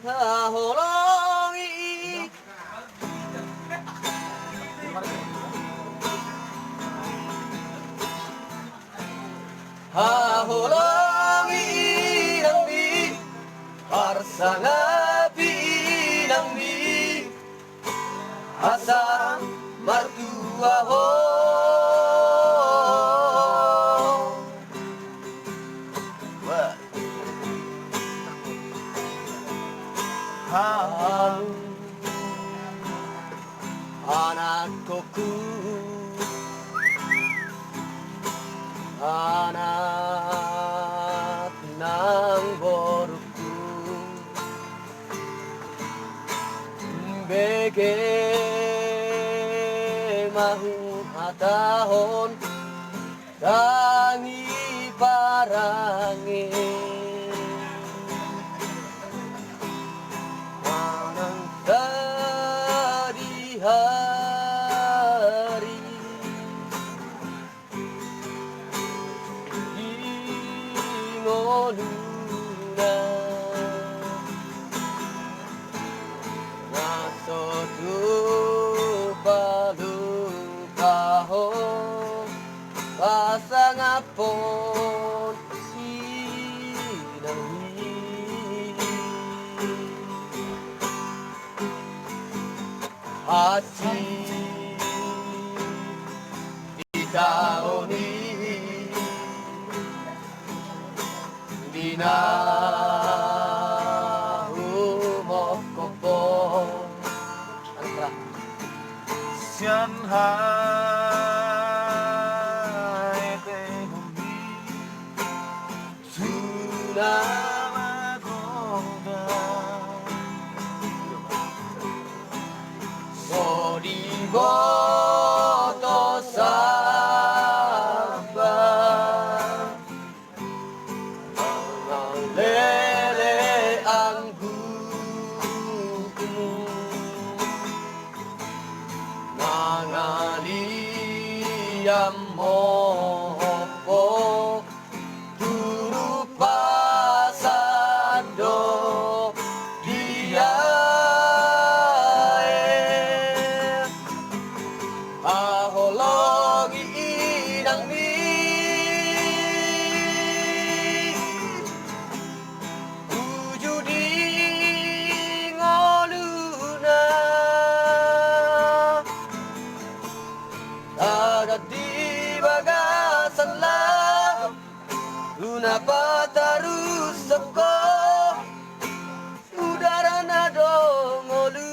Holongi Holongi Nambi Parsangapi Nambi Asam Martua Ho Anakku anak nang boruku bege mahu hatahon tangi parange manang tadi hari ingoluna nasotu palu kaho pasangapon sinangi hati dikaoni dina humokopo Sian hai te humi Tuna goda Sodiboto sabar Lele anggumu Nangaliyam mopo Turu pasado diae Ahologi inang mi Ujudi ngoluna Agad di bagasan lang Luna patarus seko Udara na dongolu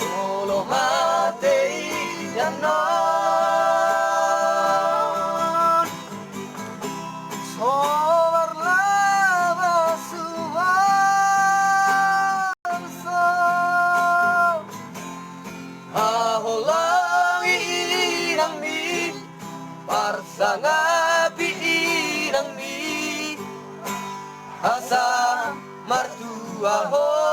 Olo matei yanon Solar lava suwarsa Aholangi inang mi Parsangapi inang mi Asa martua ho